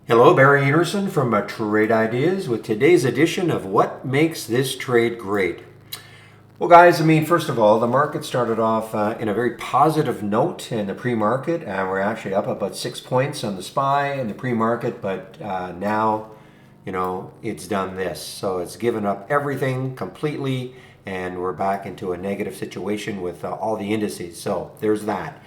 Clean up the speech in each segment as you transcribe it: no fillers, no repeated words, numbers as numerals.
Hello, Barry Anderson from Trade Ideas with today's edition of What Makes This Trade Great. Well, guys, first of all, the market started off in a very positive note in the pre-market. We're actually up about 6 points on the SPY in the pre-market, but now, it's done this. So it's given up everything completely, and we're back into a negative situation with all the indices. So there's that.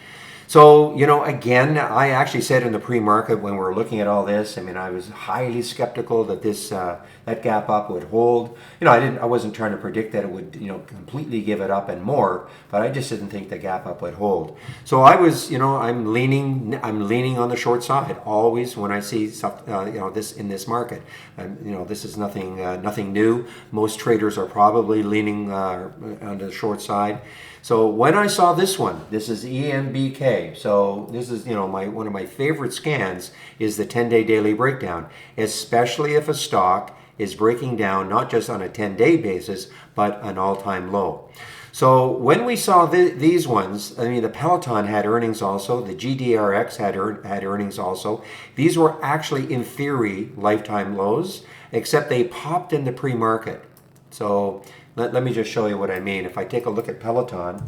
So, again, I actually said in the pre-market when we were looking at all this, I was highly skeptical that that gap up would hold. I wasn't trying to predict that it would, completely give it up and more, but I just didn't think the gap up would hold. So I was, I'm leaning on the short side always when I see stuff, this in this market. This is nothing new. Most traders are probably leaning on the short side. So when I saw this one, this is EMBK. So this is, one of my favorite scans is the 10-day daily breakdown, especially if a stock is breaking down not just on a 10-day basis, but an all-time low. So when we saw these ones, the Peloton had earnings also, the GDRX had earnings also. These were actually, in theory, lifetime lows, except they popped in the pre-market. So let me just show you what I mean. If I take a look at Peloton,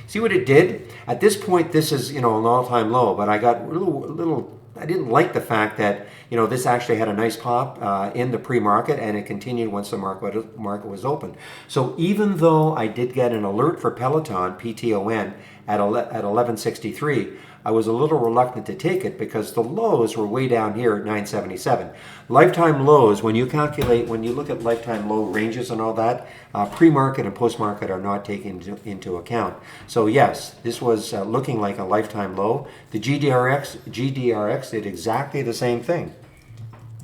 see what it did? At this point, this is, an all-time low, but I got a little, I didn't like the fact that, this actually had a nice pop in the pre-market, and it continued once the market was open. So even though I did get an alert for Peloton, PTON, at 1163, I was a little reluctant to take it because the lows were way down here at 977. Lifetime lows, when you look at lifetime low ranges and all that, pre-market and post-market are not taken into account. So yes, this was looking like a lifetime low. The GDRX did exactly the same thing.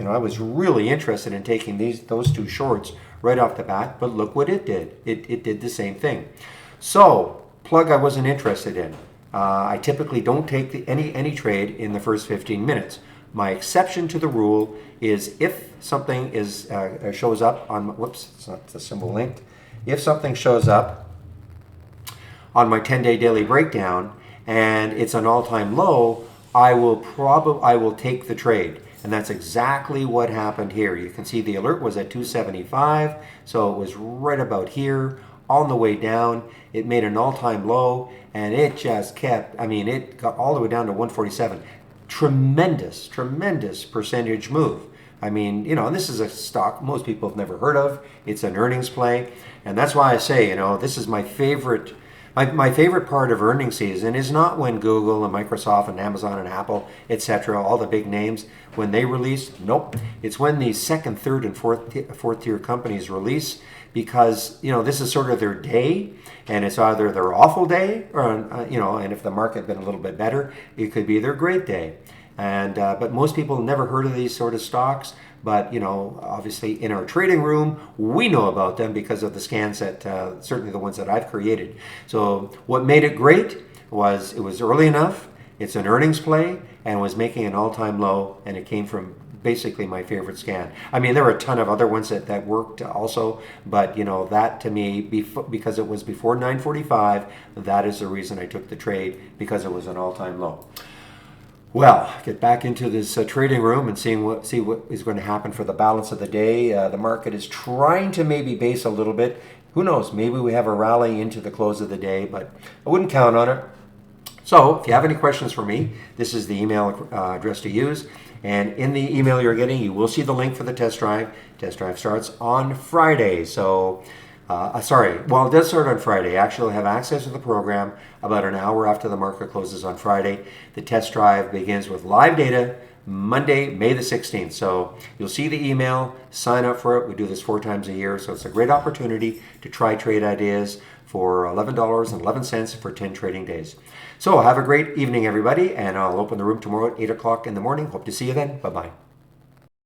I was really interested in taking those two shorts right off the bat, but look what it did. It did the same thing. So, plug I wasn't interested in. I typically don't take any trade in the first 15 minutes. My exception to the rule is if something shows up on, whoops, it's not the symbol linked. If something shows up on my 10-day daily breakdown and it's an all-time low, I will take the trade. And that's exactly what happened here. You can see the alert was at 275, so it was right about here. On the way down, it made an all-time low, and it just kept, it got all the way down to 147. Tremendous percentage move. And this is a stock most people have never heard of. It's an earnings play, and that's why I say, this is my favorite. My favorite part of earnings season is not when Google and Microsoft and Amazon and Apple, etc., all the big names, when they release. Nope. It's when these second, third, and fourth tier companies release, because this is sort of their day, and it's either their awful day or and if the market had been a little bit better, it could be their great day. And but most people never heard of these sort of stocks. But obviously in our trading room, we know about them because of the scans that certainly the ones that I've created. So what made it great was it was early enough. It's an earnings play and was making an all-time low, and it came from basically my favorite scan. There were a ton of other ones that worked also, but that to me, because it was before 945, that is the reason I took the trade, because it was an all-time low. Well, get back into this trading room and see what is going to happen for the balance of the day. The market is trying to maybe base a little bit. Who knows? Maybe we have a rally into the close of the day, but I wouldn't count on it. So if you have any questions for me, this is the email address to use. And in the email you're getting, you will see the link for the test drive. Test drive starts on Friday. So, it does start on Friday. Actually, you'll have access to the program about an hour after the market closes on Friday. The test drive begins with live data Monday, May the 16th. So you'll see the email, sign up for it. We do this 4 times a year. So it's a great opportunity to try Trade Ideas for $11.11 for 10 trading days. So have a great evening, everybody, and I'll open the room tomorrow at 8 o'clock in the morning. Hope to see you then. Bye-bye.